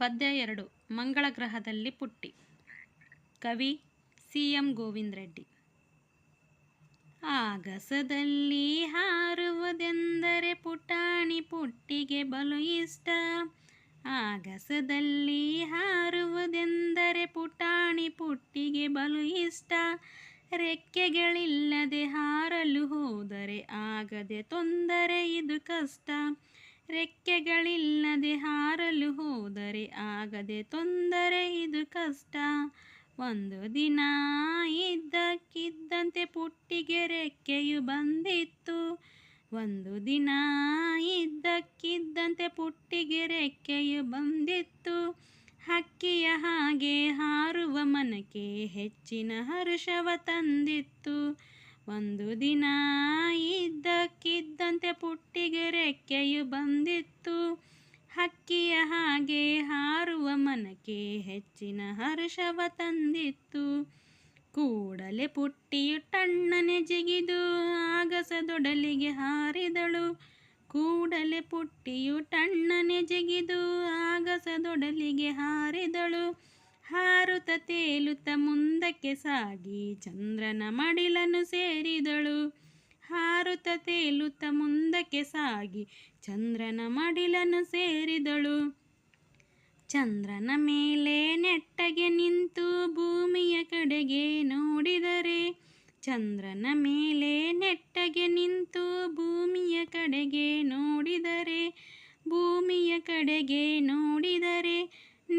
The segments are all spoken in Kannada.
ಪದ್ಯ 2 ಮಂಗಳ ಗ್ರಹದಲ್ಲಿ ಪುಟ್ಟಿ. ಕವಿ ಸಿ.ಎಂ. ಗೋವಿಂದ ರೆಡ್ಡಿ. ಆಗಸದಲ್ಲಿ ಹಾರುವುದೆಂದರೆ ಪುಟಾಣಿ ಪುಟ್ಟಿಗೆ ಬಲು ಇಷ್ಟ. ಆಗಸದಲ್ಲಿ ಹಾರುವುದೆಂದರೆ ಪುಟಾಣಿ ಪುಟ್ಟಿಗೆ ಬಲು ಇಷ್ಟ. ರೆಕ್ಕೆಗಳಿಲ್ಲದೆ ಹಾರಲು ಹೋದರೆ ಆಗದೆ ತೊಂದರೆ ಇದು ಕಷ್ಟ. ರೆಕ್ಕೆಗಳಿಲ್ಲದೆ ಹಾರಲು ಹೋದರೆ ಆಗದೆ ತೊಂದರೆ ಇದು ಕಷ್ಟ. ಒಂದು ದಿನ ಇದ್ದಕ್ಕಿದ್ದಂತೆ ಪುಟ್ಟಿಗೆ ರೆಕ್ಕೆಯು ಬಂದಿತ್ತು. ಒಂದು ದಿನ ಇದ್ದಕ್ಕಿದ್ದಂತೆ ಪುಟ್ಟಿಗೆ ರೆಕ್ಕೆಯು ಬಂದಿತ್ತು. ಹಕ್ಕಿಯ ಹಾಗೆ ಹಾರುವ ಮನಕ್ಕೆ ಹೆಚ್ಚಿನ ಹರುಷವ ತಂದಿತ್ತು. ಒಂದು ದಿನ ಇದ್ದಕ್ಕಿದ್ದಂತೆ ಪುಟ್ಟಿಗೆ ರೆಕ್ಕೆಯು ಬಂದಿತ್ತು. ಹಕ್ಕಿಯ ಹಾಗೆ ಹಾರುವ ಮನಕ್ಕೆ ಹೆಚ್ಚಿನ ಹರುಷವ ತಂದಿತ್ತು. ಕೂಡಲೇ ಪುಟ್ಟಿಯು ಟಣ್ಣನೆ ಜಿಗಿದು ಆಗಸದೊಡಲಿಗೆ ಹಾರಿದಳು. ಕೂಡಲೇ ಪುಟ್ಟಿಯು ಟಣ್ಣನೆ ಜಿಗಿದು ಆಗಸದೊಡಲಿಗೆ ಹಾರಿದಳು. ಹಾರುತ್ತ ತೇಲುತ್ತ ಮುಂದಕ್ಕೆ ಸಾಗಿ ಚಂದ್ರನ ಮಡಿಲನ್ನು ಸೇರಿದಳು. ಹಾರುತ್ತ ತೇಲುತ್ತ ಮುಂದಕ್ಕೆ ಸಾಗಿ ಚಂದ್ರನ ಮಡಿಲನ್ನು ಸೇರಿದಳು. ಚಂದ್ರನ ಮೇಲೆ ನೆಟ್ಟಗೆ ನಿಂತು ಭೂಮಿಯ ಕಡೆಗೆ ನೋಡಿದರೆ, ಚಂದ್ರನ ಮೇಲೆ ನೆಟ್ಟಗೆ ನಿಂತು ಭೂಮಿಯ ಕಡೆಗೆ ನೋಡಿದರೆ, ಭೂಮಿಯ ಕಡೆಗೆ ನೋಡಿದರೆ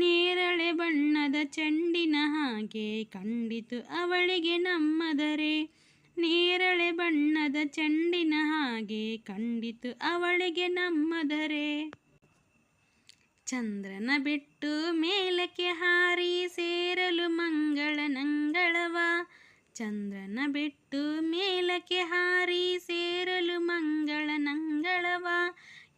ನೇರಳೆ ಬಣ್ಣದ ಚೆಂಡಿನ ಹಾಗೆ ಕಂಡಿತು ಅವಳಿಗೆ ನಮ್ಮದರೆ. ನೇರಳೆ ಬಣ್ಣದ ಚೆಂಡಿನ ಹಾಗೆ ಕಂಡಿತು ಅವಳಿಗೆ ನಮ್ಮದರೆ. ಚಂದ್ರನ ಬಿಟ್ಟು ಮೇಲಕ್ಕೆ ಹಾರಿ ಸೇರಲು ಮಂಗಳನಂಗಳವ. ಚಂದ್ರನ ಬಿಟ್ಟು ಮೇಲಕ್ಕೆ ಹಾರಿ ಸೇರಲು ಮಂಗಳನಂಗಳವ.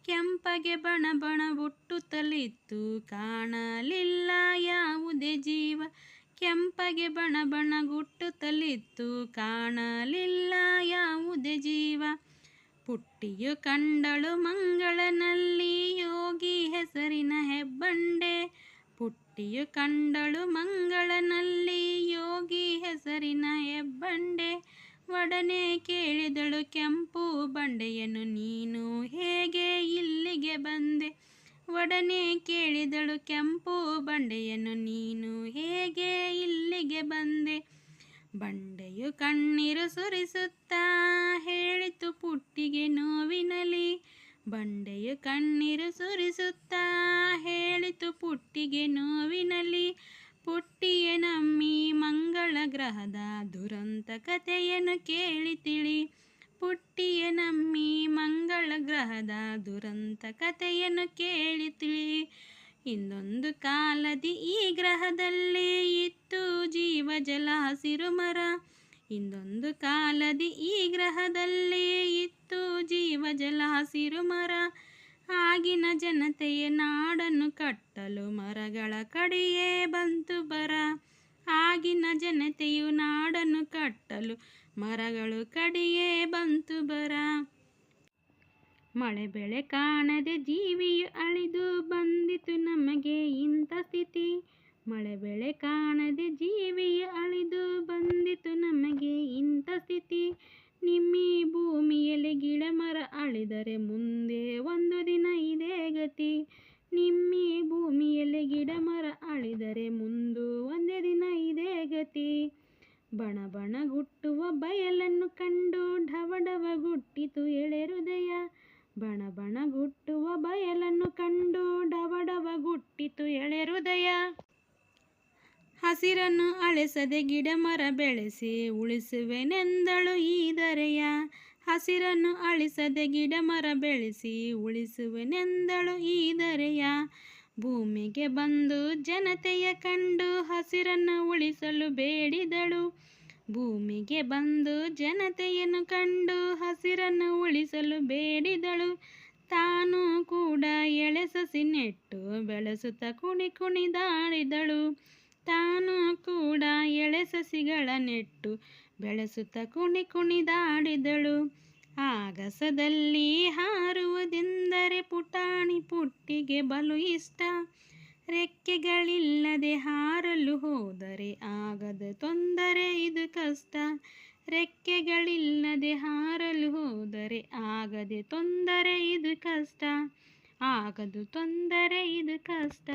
ಕೆಂಪಗೆ ಬಣ ಬಣ ಹುಟ್ಟುತ್ತಲಿತ್ತು ಕಾಣಲಿಲ್ಲ ಯಾವುದೇ ಜೀವ. ಕೆಂಪಗೆ ಬಣ ಬಣ ಗುಟ್ಟುತ್ತಲಿತ್ತು ಕಾಣಲಿಲ್ಲ ಯಾವುದೇ ಜೀವ. ಪುಟ್ಟಿಯು ಕಂಡಳು ಮಂಗಳನಲ್ಲಿ ಯೋಗಿ ಹೆಸರಿನ ಹೆಬ್ಬಂಡೆ. ಪುಟ್ಟಿಯು ಕಂಡಳು ಮಂಗಳನಲ್ಲಿ ಯೋಗಿ ಹೆಸರಿನ ಹೆಬ್ಬಂಡೆ. ಒಡನೆ ಕೇಳಿದಳು ಕೆಂಪು ಬಂಡೆಯನ್ನು, ನೀನು ಹೇಗೆ ಇಲ್ಲಿಗೆ ಬಂದೆ? ಒಡನೆ ಕೇಳಿದಳು ಕೆಂಪು ಬಂಡೆಯನ್ನು, ನೀನು ಹೇಗೆ ಇಲ್ಲಿಗೆ ಬಂದೆ? ಬಂಡೆಯು ಕಣ್ಣೀರು ಸುರಿಸುತ್ತಾ ಹೇಳಿತು ಪುಟ್ಟಿಗೆ ನೋವಿನಲಿ. ಬಂಡೆಯು ಕಣ್ಣೀರು ಸುರಿಸುತ್ತಾ ಹೇಳಿತು ಪುಟ್ಟಿಗೆ ನೋವಿನಲಿ. ಪುಟ್ಟಿಯ ನಮ್ಮಿ ಮಂಗಳ ಗ್ರಹದ ದುರಂತ ಕಥೆಯನ್ನು ಕೇಳಿ ತಿಳಿ. ಪುಟ್ಟಿಯ ನಮ್ಮಿ ಮಂಗಳ ಗ್ರಹದ ದುರಂತ ಕಥೆಯನ್ನು ಕೇಳಿ ತಿಳಿ. ಇಂದೊಂದು ಕಾಲದಿ ಈ ಗ್ರಹದಲ್ಲಿ ಇತ್ತು ಜೀವ ಜಲ ಹಸಿರು ಮರ. ಇಂದೊಂದು ಕಾಲದಿ ಈ ಗ್ರಹದಲ್ಲಿ ಇತ್ತು ಜೀವ ಜಲ ಹಸಿರು ಮರ. ಆಗಿನ ಜನತೆಯ ನಾಡನ್ನು ಕಟ್ಟಲು ಮರಗಳ ಕಡೆಯೇ ಬಂತು ಬರ. ಆಗಿನ ಜನತೆಯು ನಾಡನ್ನು ಕಟ್ಟಲು ಮರಗಳು ಕಡೆಯೇ ಬಂತು ಬರ. ಮಳೆ ಬೆಳೆ ಕಾಣದೆ ಜೀವಿಯು ಅಳಿದು ಬಂದಿತು ನಮಗೆ ಇಂಥ ಸ್ಥಿತಿ. ಮಳೆ ಬೆಳೆ ಕಾಣದೆ ಜೀವಿಯು ಅಳಿದು ಬಂದಿತು ನಮಗೆ ಇಂಥ ಸ್ಥಿತಿ. ನಿಮ್ಮಿ ಭೂಮಿಯಲ್ಲಿ ಗಿಡ ಮರ ಅಳಿದರೆ ಮುಂದೆ ಒಂದು ದಿನ ಇದೇ ಗತಿ. ನಿಮ್ಮಿ ಭೂಮಿಯಲ್ಲಿ ಗಿಡ ಮರ ಅಳಿದರೆ ಮುಂದೆ ಒಂದೇ ದಿನ ಇದೇ ಗತಿ. ಬಣ ಬಣ ಗುಟ್ಟುವ ಬಯಲನ್ನು ಕಂಡು ಢವಢವ ಗುಟ್ಟಿತು ಎಳೆ ಹೃದಯ. ಬಣ ಬಣ ಗುಟ್ಟುವ ಬಯಲನ್ನು ಕಂಡು ಢವಢವ ಗುಟ್ಟಿತು ಎಳೆ ಹೃದಯ. ಹಸಿರನ್ನು ಅಳಿಸದೆ ಗಿಡ ಮರ ಬೆಳೆಸಿ ಉಳಿಸುವೆನೆಂದಳು ಈ ಧರೆಯ. ಹಸಿರನ್ನು ಅಳಿಸದೆ ಗಿಡ ಮರ ಬೆಳೆಸಿ ಉಳಿಸುವೆನೆಂದಳು ಈ ಧರೆಯ. ಭೂಮಿಗೆ ಬಂದು ಜನತೆಯ ಕಂಡು ಹಸಿರನ್ನು ಉಳಿಸಲು ಬೇಡಿದಳು. ಭೂಮಿಗೆ ಬಂದು ಜನತೆಯನ್ನು ಕಂಡು ಹಸಿರನ್ನು ಉಳಿಸಲು ಬೇಡಿದಳು. ತಾನು ಕೂಡ ಎಳೆ ಸಸಿ ನೆಟ್ಟು ಬೆಳೆಸುತ್ತ ಕುಣಿ ಕುಣಿದಾಡಿದಳು. ತಾನು ಕೂಡ ಎಳೆ ಸಸಿಗಳ ನೆಟ್ಟು ಬೆಳೆಸುತ್ತ ಕುಣಿ ಕುಣಿದಾಡಿದಳು. ಆಗಸದಲ್ಲಿ ಹಾರುವುದೆಂದರೆ ಪುಟಾಣಿ ಪುಟ್ಟಿಗೆ ಬಲು ಇಷ್ಟ. ರೆಕ್ಕೆಗಳಿಲ್ಲದೆ ಹಾರಲು ಹೋದರೆ ಆಗದ ತೊಂದರೆ ಇದು ಕಷ್ಟ. ರೆಕ್ಕೆಗಳಿಲ್ಲದೆ ಹಾರಲು ಹೋದರೆ ಆಗದೆ ತೊಂದರೆ ಇದು ಕಷ್ಟ. ಆಗದು ತೊಂದರೆ ಇದು ಕಷ್ಟ.